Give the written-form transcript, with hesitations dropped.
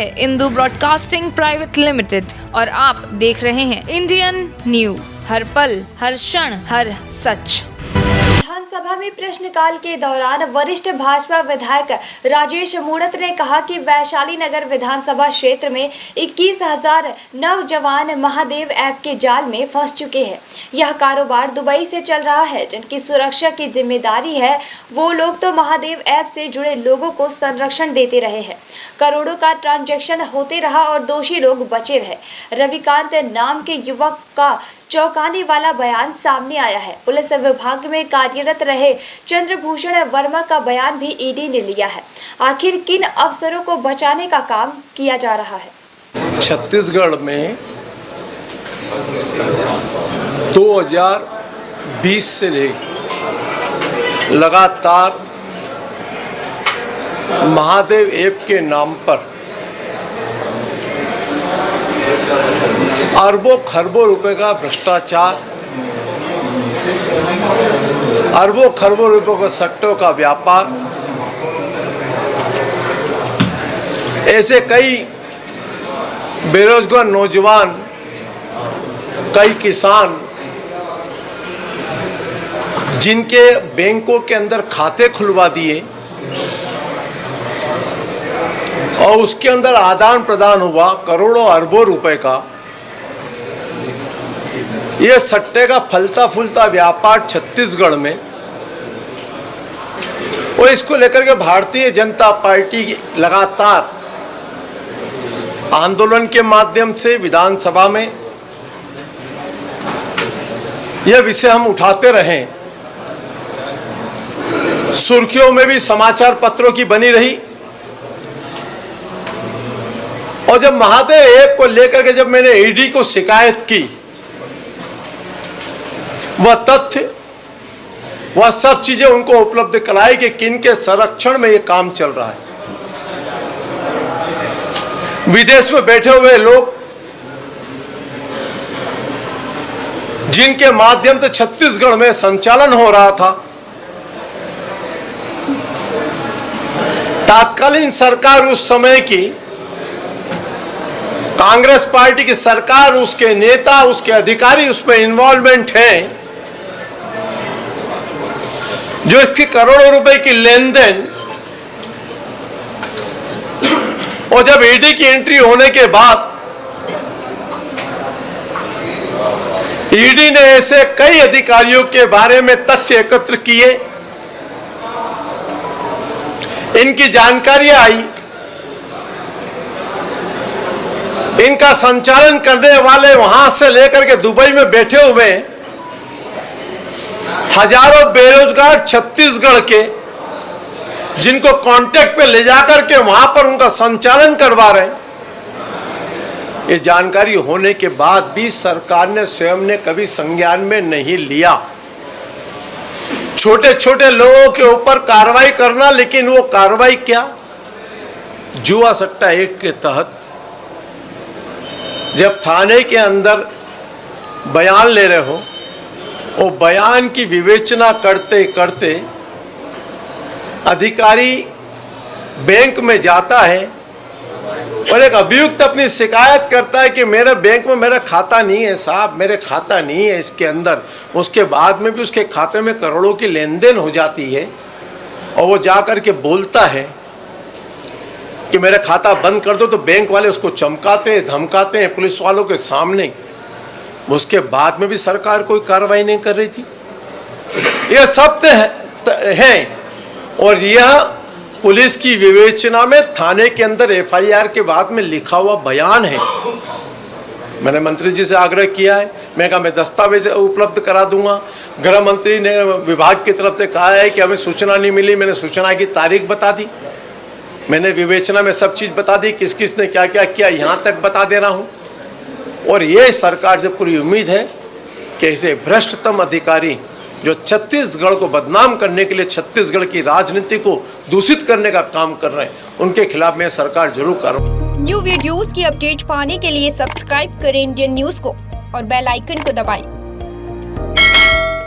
है Indu broadcasting private limited और आप देख रहे हैं इंडियन न्यूज, हर पल, हर क्षण, हर सच। विधानसभा में प्रश्नकाल के दौरान वरिष्ठ भाजपा विधायक राजेश मूणत ने कहा कि वैशाली नगर विधानसभा क्षेत्र में 21,000 नौजवान महादेव ऐप के जाल में फंस चुके हैं। यह कारोबार दुबई से चल रहा है। जिनकी सुरक्षा की जिम्मेदारी है वो लोग तो महादेव ऐप से जुड़े लोगों को संरक्षण देते रहे हैं। करोड़ों का ट्रांजैक्शन होते रहा और दोषी लोग बचे रहे। रविकांत नाम के युवक का चौंकाने वाला बयान सामने आया है। पुलिस विभाग में कार्यरत रहे चंद्रभूषण वर्मा का बयान भी ईडी ने लिया है। आखिर किन अफसरों को बचाने का काम किया जा रहा है? छत्तीसगढ़ में 2020 से लगातार महादेव ऐप के नाम पर अरबों खरबों रुपए का भ्रष्टाचार, अरबों खरबों रुपए का सट्टों का व्यापार, ऐसे कई बेरोजगार नौजवान, कई किसान जिनके बैंकों के अंदर खाते खुलवा दिए और उसके अंदर आदान प्रदान हुआ करोड़ों अरबों रुपए का। ये सट्टे का फलता फूलता व्यापार छत्तीसगढ़ में, और इसको लेकर के भारतीय जनता पार्टी लगातार आंदोलन के माध्यम से विधानसभा में यह विषय हम उठाते रहे। सुर्खियों में भी समाचार पत्रों की बनी रही। और जब महादेव ऐप को लेकर के जब मैंने ईडी को शिकायत की, वह तथ्य, वह सब चीजें उनको उपलब्ध कराई कि किनके संरक्षण में यह काम चल रहा है। विदेश में बैठे हुए लोग जिनके माध्यम से छत्तीसगढ़ में संचालन हो रहा था, तात्कालीन सरकार उस समय की कांग्रेस पार्टी की सरकार, उसके नेता, उसके अधिकारी उसमें इन्वॉल्वमेंट है, जो इसकी करोड़ों रुपए की लेन देन। और जब ईडी की एंट्री होने के बाद ईडी ने ऐसे कई अधिकारियों के बारे में तथ्य एकत्र किए, इनकी जानकारियां आई, इनका संचालन करने वाले वहां से लेकर के दुबई में बैठे हुए हजारों बेरोजगार छत्तीसगढ़ के, जिनको कांटेक्ट पे ले जाकर के वहां पर उनका संचालन करवा रहे हैं। ये जानकारी होने के बाद भी सरकार ने स्वयं ने कभी संज्ञान में नहीं लिया। छोटे छोटे लोगों के ऊपर कार्रवाई करना, लेकिन वो कार्रवाई क्या, जुआ सट्टा एक्ट के तहत जब थाने के अंदर बयान ले रहे हो, वो बयान की विवेचना करते करते अधिकारी बैंक में जाता है और एक अभियुक्त अपनी शिकायत करता है कि मेरे बैंक में मेरा खाता नहीं है साहब, मेरे खाता नहीं है इसके अंदर। उसके बाद में भी उसके खाते में करोड़ों की लेन देन हो जाती है और वो जा कर के बोलता है कि मेरा खाता बंद कर दो, तो बैंक वाले उसको चमकाते हैं, धमकाते हैं पुलिस वालों के सामने। उसके बाद में भी सरकार कोई कार्रवाई नहीं कर रही थी। यह सत्य है और यह पुलिस की विवेचना में थाने के अंदर एफआईआर के बाद में लिखा हुआ बयान है। मैंने मंत्री जी से आग्रह किया है, मैं कहा मैं दस्तावेज उपलब्ध करा दूंगा। गृह मंत्री ने विभाग की तरफ से कहा है कि हमें सूचना नहीं मिली, मैंने सूचना की तारीख बता दी, मैंने विवेचना में सब चीज़ बता दी, किस किस ने क्या क्या किया यहाँ तक बता दे रहा हूँ। और ये सरकार से पूरी उम्मीद है कि ऐसे भ्रष्टतम अधिकारी जो छत्तीसगढ़ को बदनाम करने के लिए छत्तीसगढ़ की राजनीति को दूषित करने का काम कर रहे हैं, उनके खिलाफ मैं सरकार जरूर करूँ। न्यू वीडियोस की अपडेट पाने के लिए सब्सक्राइब करें इंडियन न्यूज को और बेल आइकन को दबाएं।